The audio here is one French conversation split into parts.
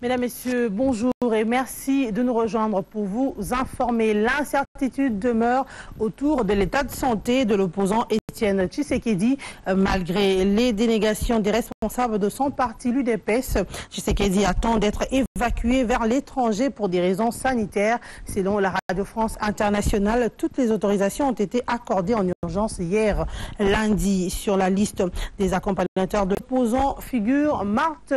Mesdames, Messieurs, bonjour et merci de nous rejoindre pour vous informer. L'incertitude demeure autour de l'état de santé de l'opposant Étienne Tshisekedi. Malgré les dénégations des responsables de son parti, l'UDPS, Tshisekedi attend d'être évacué vers l'étranger pour des raisons sanitaires. Selon la Radio France Internationale, toutes les autorisations ont été accordées en urgence hier lundi. Sur la liste des accompagnateurs de l'opposant figure Marthe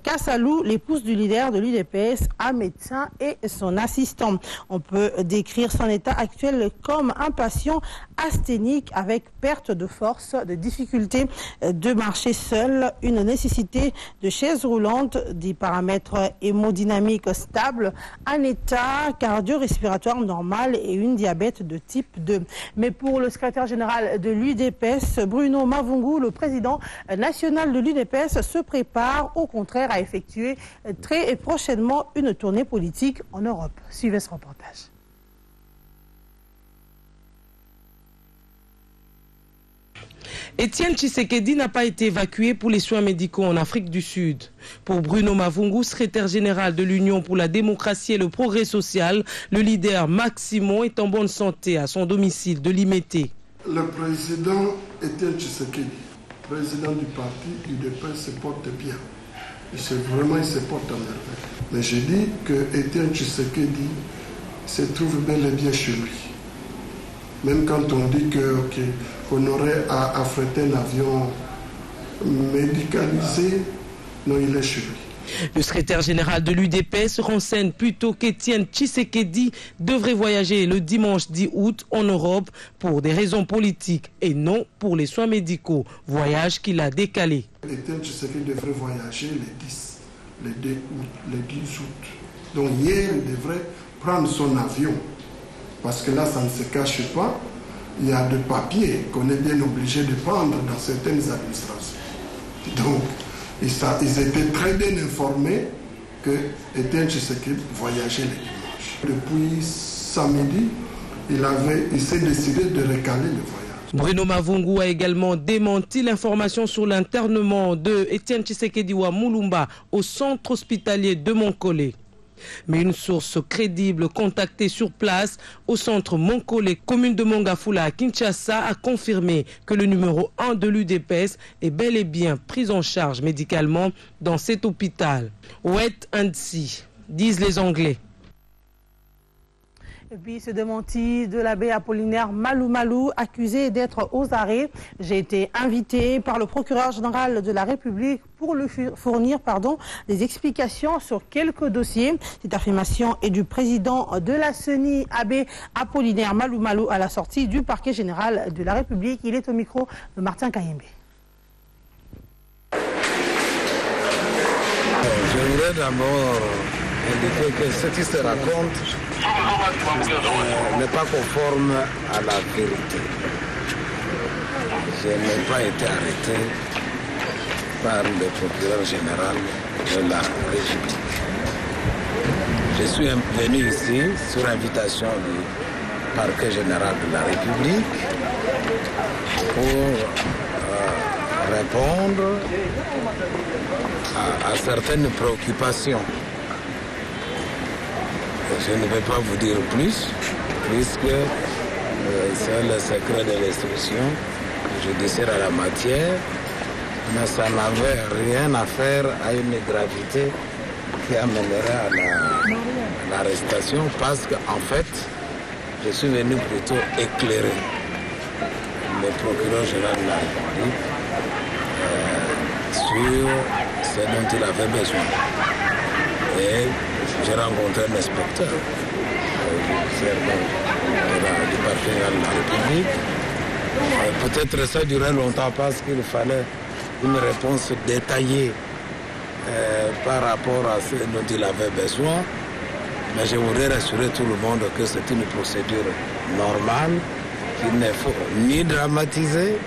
Kassalou, l'épouse du leader de l'UDPS, un médecin et son assistant. On peut décrire son état actuel comme un patient asthénique avec perte de force, de difficulté de marcher seul, une nécessité de chaise roulante, des paramètres hémodynamiques stables, un état cardio-respiratoire normal et une diabète de type 2. Mais pour le secrétaire général de l'UDPS, Bruno Mavungu, le président national de l'UDPS, se prépare au contraire à effectuer très prochainement une tournée politique en Europe. Suivez ce reportage. Étienne Tshisekedi n'a pas été évacué pour les soins médicaux en Afrique du Sud. Pour Bruno Mavungu, secrétaire général de l'Union pour la démocratie et le progrès social, le leader Max Simon est en bonne santé à son domicile de Limete. Le président Étienne Tshisekedi, président du parti UDPS, se porte bien. Il se porte à merveille. Mais je dis que Étienne Tshisekedi se trouve bel et bien chez lui. Même quand on dit qu'on aurait à affréter un avion médicalisé, non, il est chez lui. Le secrétaire général de l'UDPS renseigne plutôt qu'Étienne Tshisekedi devrait voyager le dimanche 10 août en Europe pour des raisons politiques et non pour les soins médicaux, voyage qu'il a décalé. Étienne Tshisekedi devrait voyager le 10 août. Donc hier, il devrait prendre son avion. Parce que là, ça ne se cache pas. Il y a des papiers qu'on est bien obligé de prendre dans certaines administrations. Donc, ils étaient très bien informés que Étienne Tshisekedi voyageait le dimanche. Depuis samedi, il s'est décidé de recaler le voyage. Bruno Mavungu a également démenti l'information sur l'internement de Étienne Tshisekedi à Mulumba au centre hospitalier de Monkole. Mais une source crédible contactée sur place au centre Monkole, commune de Mongafula à Kinshasa, a confirmé que le numéro 1 de l'UDPS est bel et bien pris en charge médicalement dans cet hôpital. Wait and see, disent les Anglais. Et puis ce démenti de l'abbé Apollinaire Malou Malou, accusé d'être aux arrêts. J'ai été invité par le procureur général de la République pour lui fournir des explications sur quelques dossiers. Cette affirmation est du président de la CENI, abbé Apollinaire Malou Malou, à la sortie du parquet général de la République. Il est au micro de Martin Kayembe. Je voudrais d'abord indiquer que ce qui se raconte n'est pas conforme à la vérité. Je n'ai pas été arrêté par le procureur général de la République. Je suis venu ici sur invitation du parquet général de la République pour répondre à certaines préoccupations. Je ne vais pas vous dire plus, puisque c'est le secret de l'instruction judiciaire à la matière, mais ça n'avait rien à faire à une gravité qui amènerait à l'arrestation, parce qu'en fait, je suis venu plutôt éclairer le procureur général de la République sur ce dont il avait besoin. Et j'ai rencontré un inspecteur du parquet général de la République. Peut-être ça durait longtemps parce qu'il fallait une réponse détaillée par rapport à ce dont il avait besoin. Mais je voudrais rassurer tout le monde que c'est une procédure normale, qu'il ne faut ni dramatiser,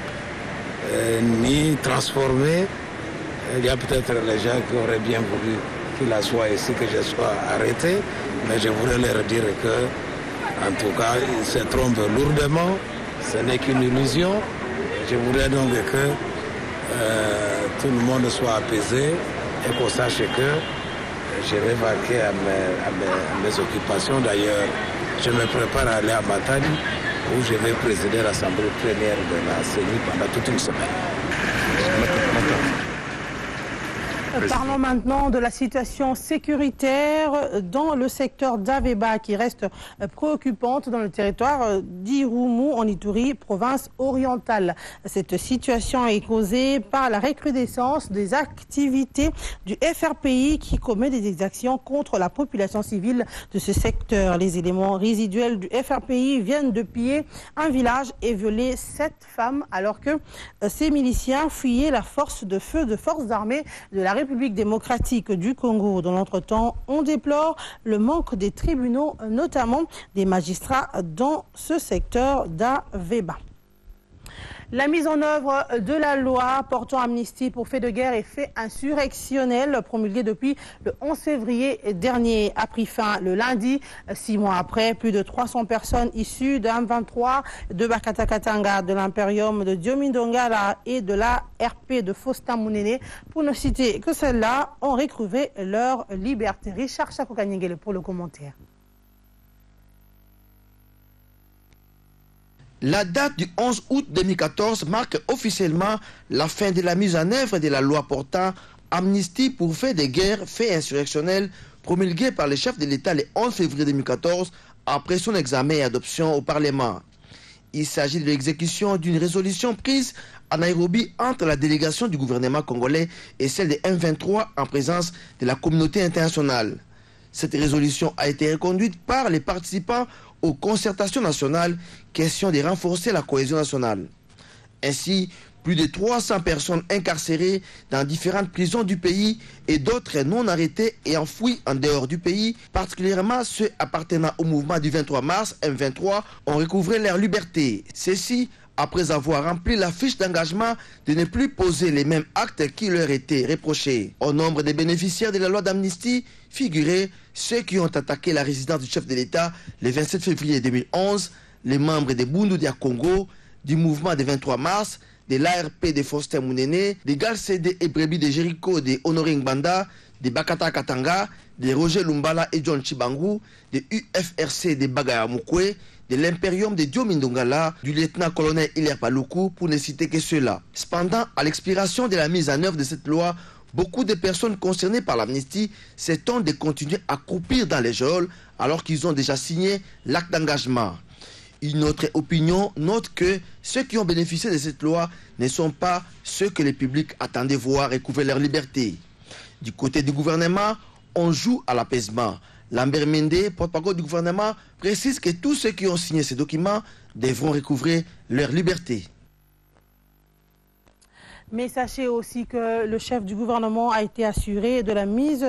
ni transformer. Il y a peut-être les gens qui auraient bien voulu qu'il soit ici, que je sois arrêté, mais je voudrais leur dire que, en tout cas, ils se trompent lourdement, ce n'est qu'une illusion. Je voudrais donc que tout le monde soit apaisé et qu'on sache que je vais vaquer à mes occupations. D'ailleurs, je me prépare à aller à Matadi, où je vais présider l'assemblée plénière de la CENI pendant toute une semaine. Parlons maintenant de la situation sécuritaire dans le secteur d'Aveba qui reste préoccupante dans le territoire d'Irumu en Ituri, province orientale. Cette situation est causée par la recrudescence des activités du FRPI qui commet des exactions contre la population civile de ce secteur. Les éléments résiduels du FRPI viennent de piller un village et violer 7 femmes alors que ces miliciens fuyaient la force de feu de forces armées de la République démocratique du Congo. Dans l'entretemps, on déplore le manque des tribunaux, notamment des magistrats dans ce secteur d'Aveba. La mise en œuvre de la loi portant amnistie pour faits de guerre et faits insurrectionnels promulguée depuis le 11 février dernier a pris fin le lundi. 6 mois après, plus de 300 personnes issues d'un 23 de Bakata Katanga, de l'Imperium de Diomindongala et de la RP de Faustin Mounene, pour ne citer que celles-là, ont retrouvé leur liberté. Richard Chakokanyengele pour le commentaire. La date du 11 août 2014 marque officiellement la fin de la mise en œuvre de la loi portant amnistie pour faits de guerre, faits insurrectionnels, promulguée par le chef de l'État le 11 février 2014 après son examen et adoption au Parlement. Il s'agit de l'exécution d'une résolution prise à Nairobi entre la délégation du gouvernement congolais et celle de M23 en présence de la communauté internationale. Cette résolution a été reconduite par les participants aux concertations nationales, question de renforcer la cohésion nationale. Ainsi, plus de 300 personnes incarcérées dans différentes prisons du pays et d'autres non arrêtées et enfouies en dehors du pays, particulièrement ceux appartenant au mouvement du 23 mars, M23, ont recouvré leur liberté. Ceci après avoir rempli la fiche d'engagement de ne plus poser les mêmes actes qui leur étaient reprochés. Au nombre des bénéficiaires de la loi d'amnistie figuraient ceux qui ont attaqué la résidence du chef de l'État le 27 février 2011, les membres de Bundu Dia Congo, du mouvement du 23 mars, de l'ARP de Faustin Mounene, des GALCD et Brebis de Jericho de Honoré Ngbanda, de Bakata Katanga, de Roger Lumbala et John Chibangu, de UFRC de Bagaya Mukwe, de l'Imperium de Diomindongala, du lieutenant-colonel Hilaire Paluku, pour ne citer que ceux-là. Cependant, à l'expiration de la mise en œuvre de cette loi, beaucoup de personnes concernées par l'amnistie s'étonnent de continuer à croupir dans les geôles alors qu'ils ont déjà signé l'acte d'engagement. Une autre opinion note que ceux qui ont bénéficié de cette loi ne sont pas ceux que le public attendait voir recouvrer leur liberté. Du côté du gouvernement, on joue à l'apaisement. Lambert Mende, porte-parole du gouvernement, précise que tous ceux qui ont signé ces documents devront recouvrer leur liberté. Mais sachez aussi que le chef du gouvernement a été assuré de la mise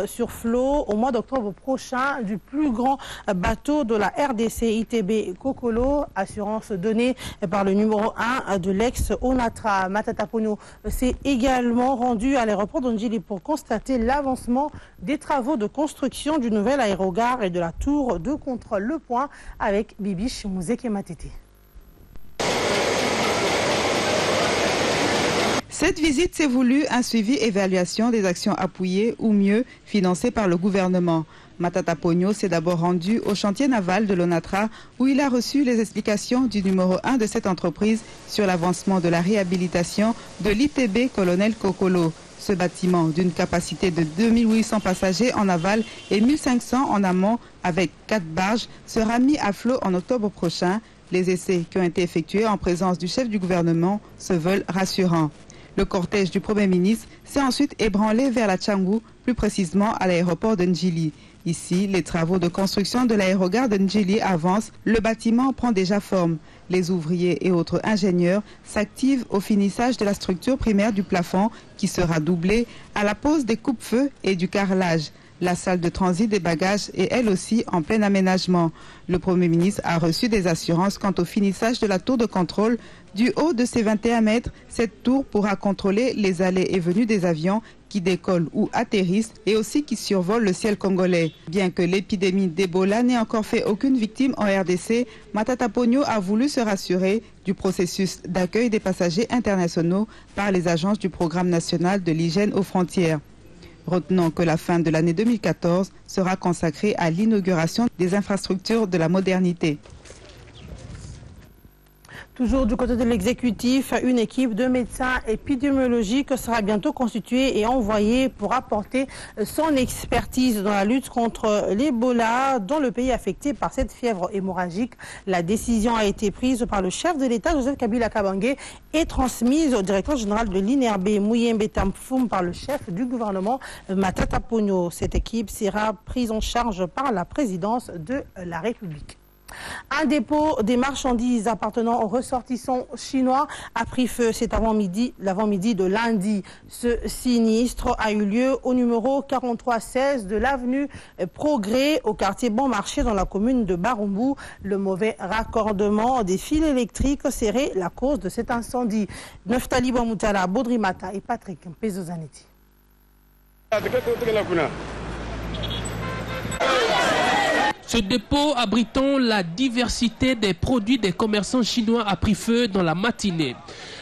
sur flot au mois d'octobre prochain du plus grand bateau de la RDC ITB Kokolo, assurance donnée par le numéro 1 de l'ex-ONATRA. Matata Ponyo s'est également rendu à l'aéroport d'Ondjili pour constater l'avancement des travaux de construction du nouvel aérogare et de la tour de contrôle. Le point avec Bibiche Mouzeke Matete. Cette visite s'est voulue un suivi évaluation des actions appuyées ou mieux financées par le gouvernement. Matata Ponyo s'est d'abord rendu au chantier naval de l'ONATRA où il a reçu les explications du numéro 1 de cette entreprise sur l'avancement de la réhabilitation de l'ITB Colonel Kokolo. Ce bâtiment d'une capacité de 2800 passagers en aval et 1500 en amont avec 4 barges sera mis à flot en octobre prochain. Les essais qui ont été effectués en présence du chef du gouvernement se veulent rassurants. Le cortège du Premier ministre s'est ensuite ébranlé vers la Tchangou, plus précisément à l'aéroport de Ndjili. Ici, les travaux de construction de l'aérogare de Ndjili avancent. Le bâtiment prend déjà forme. Les ouvriers et autres ingénieurs s'activent au finissage de la structure primaire du plafond qui sera doublée à la pose des coupe-feux et du carrelage. La salle de transit des bagages est elle aussi en plein aménagement. Le Premier ministre a reçu des assurances quant au finissage de la tour de contrôle. Du haut de ses 21 mètres, cette tour pourra contrôler les allées et venues des avions qui décollent ou atterrissent et aussi qui survolent le ciel congolais. Bien que l'épidémie d'Ebola n'ait encore fait aucune victime en RDC, Matata Ponyo a voulu se rassurer du processus d'accueil des passagers internationaux par les agences du Programme national de l'hygiène aux frontières. Retenons que la fin de l'année 2014 sera consacrée à l'inauguration des infrastructures de la modernité. Toujours du côté de l'exécutif, une équipe de médecins épidémiologiques sera bientôt constituée et envoyée pour apporter son expertise dans la lutte contre l'Ebola dans le pays affecté par cette fièvre hémorragique. La décision a été prise par le chef de l'État, Joseph Kabila Kabange, et transmise au directeur général de l'INRB, Mouyembe Tamfoum, par le chef du gouvernement, Matata Ponyo. Cette équipe sera prise en charge par la présidence de la République. Un dépôt des marchandises appartenant aux ressortissants chinois a pris feu cet avant-midi de lundi. Ce sinistre a eu lieu au numéro 4316 de l'avenue Progrès au quartier Bon Marché dans la commune de Barumbu. Le mauvais raccordement des fils électriques serait la cause de cet incendie. Neftali Bamoutala, Baudrimata et Patrick Pezozanetti. Ce dépôt abritant la diversité des produits des commerçants chinois a pris feu dans la matinée.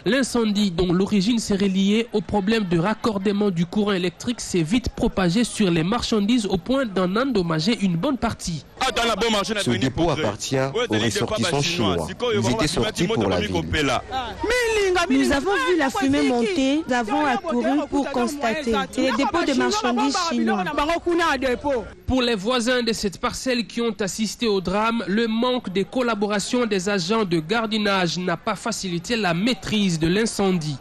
L'incendie, dont l'origine serait liée au problème de raccordement du courant électrique, s'est vite propagé sur les marchandises au point d'en endommager une bonne partie. Ce dépôt appartient aux ressortissants chinois. Ils étaient sortis pour la ville. Nous avons vu la fumée monter, nous avons accouru pour constater. C'est le dépôt de marchandises chinois. Pour les voisins de cette parcelle qui ont assisté au drame, le manque de collaboration des agents de gardiennage n'a pas facilité la maîtrise de l'incendie.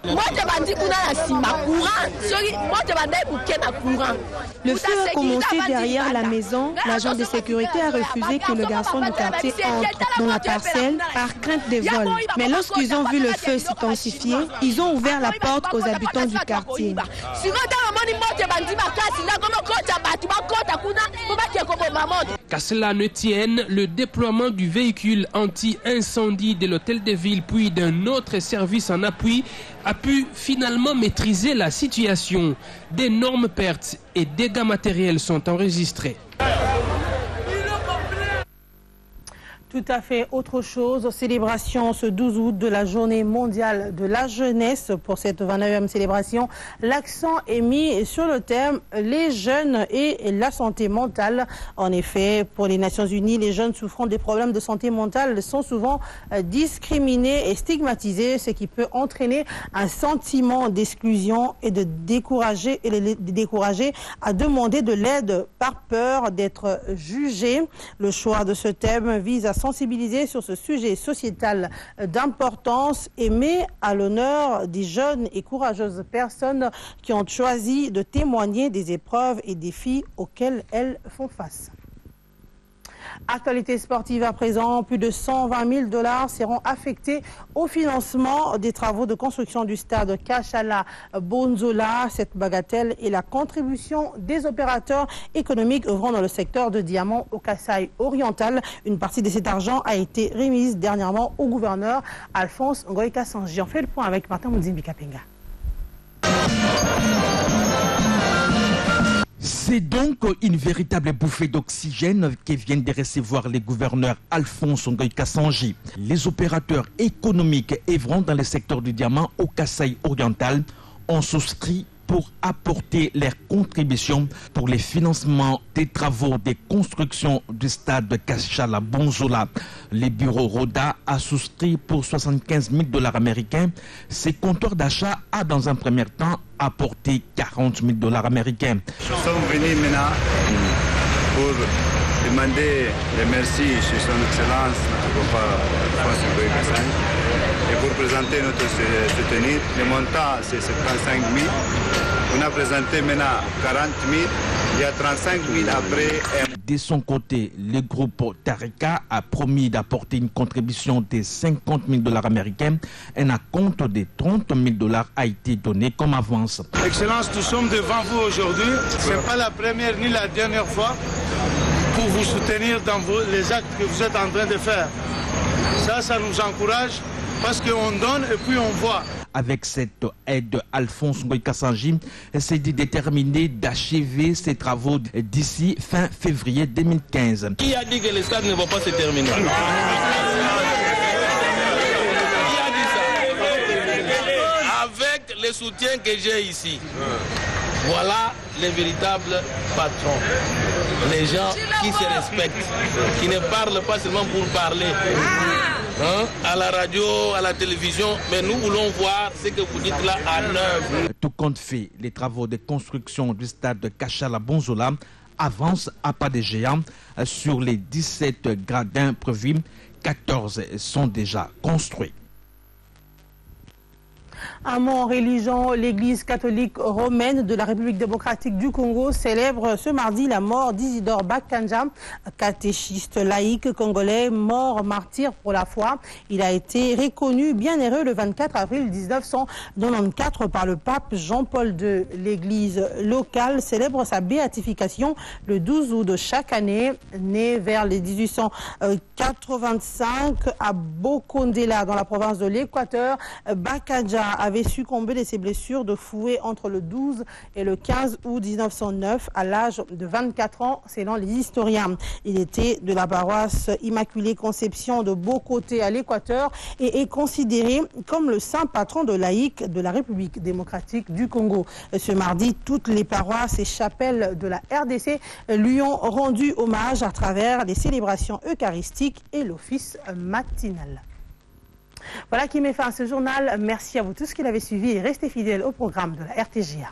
Le feu a commencé derrière la maison. L'agent de sécurité a refusé que le garçon du quartier entre dans la parcelle par crainte de vol. Mais lorsqu'ils ont vu le feu s'intensifier, ils ont ouvert la porte aux habitants du quartier. Qu'à cela ne tienne, le déploiement du véhicule anti-incendie de l'hôtel de ville puis d'un autre service en appui a pu finalement maîtriser la situation. D'énormes pertes et dégâts matériels sont enregistrés. Tout à fait autre chose, célébration ce 12 août de la journée mondiale de la jeunesse. Pour cette 29e célébration, l'accent est mis sur le thème les jeunes et la santé mentale. En effet, pour les Nations Unies, les jeunes souffrant des problèmes de santé mentale sont souvent discriminés et stigmatisés, ce qui peut entraîner un sentiment d'exclusion et de décourager à demander de l'aide par peur d'être jugés. Le choix de ce thème vise à sensibiliser sur ce sujet sociétal d'importance et met à l'honneur des jeunes et courageuses personnes qui ont choisi de témoigner des épreuves et défis auxquels elles font face. Actualité sportive à présent, plus de 120 000 $ seront affectés au financement des travaux de construction du stade Kashala Bonzola. Cette bagatelle est la contribution des opérateurs économiques œuvrant dans le secteur de diamants au Kasaï oriental. Une partie de cet argent a été remise dernièrement au gouverneur Alphonse Ngoï Kassanji. On fait le point avec Martin Mouzimbi Kapenga. C'est donc une véritable bouffée d'oxygène que viennent de recevoir les gouverneurs Alphonse Ngoï Kassanji. Les opérateurs économiques œuvrant dans le secteur du diamant au Kasaï oriental ont souscrit pour apporter leur contribution pour les financements des travaux de construction du stade de Kashala Bonzola. Le bureau Roda a souscrit pour 75 000 $ américains. Ces compteurs d'achat a dans un premier temps apporté 40 000 $ américains. Nous sommes venus maintenant pour demander les merci chez son Excellence, Alphonse Ngoï Kassanji, et pour présenter notre soutenir. Le montant, c'est 75 000. On a présenté maintenant 40 000. Il y a 35 000 après. De son côté, le groupe Tarika a promis d'apporter une contribution de 50 000 $ américains. Un acompte de 30 000 $ a été donné comme avance. Excellence, nous sommes devant vous aujourd'hui. Ce n'est pas la première ni la dernière fois pour vous soutenir dans les actes que vous êtes en train de faire. Ça nous encourage parce qu'on donne et puis on voit. Avec cette aide, Alphonse Ngoï Kassanji s'est déterminé d'achever ses travaux d'ici fin février 2015. Qui a dit que le stade ne va pas se terminer? Avec le soutien que j'ai ici, voilà les véritables patrons, les gens qui se respectent, qui ne parlent pas seulement pour parler, à la radio, à la télévision, mais nous voulons voir ce que vous dites là en œuvre. Tout compte fait, les travaux de construction du stade de Kachala-Bonzola avancent à pas de géant. Sur les 17 gradins prévus, 14 sont déjà construits. Un mot en religion, l'Église catholique romaine de la République démocratique du Congo célèbre ce mardi la mort d'Isidore Bakanja, catéchiste laïque congolais, mort martyr pour la foi. Il a été reconnu bienheureux le 24 avril 1994 par le pape Jean-Paul II. L'Église locale célèbre sa béatification le 12 août de chaque année. Né vers les 1885 à Bokondela dans la province de l'Équateur, Bakanja avait succombé de ses blessures de fouet entre le 12 et le 15 août 1909 à l'âge de 24 ans selon les historiens. Il était de la paroisse Immaculée Conception de Bokoté à l'Équateur et est considéré comme le saint patron de laïcs de la République démocratique du Congo. Ce mardi, toutes les paroisses et chapelles de la RDC lui ont rendu hommage à travers les célébrations eucharistiques et l'office matinal. Voilà qui met fin à ce journal. Merci à vous tous qui l'avez suivi et restez fidèles au programme de la RTGA.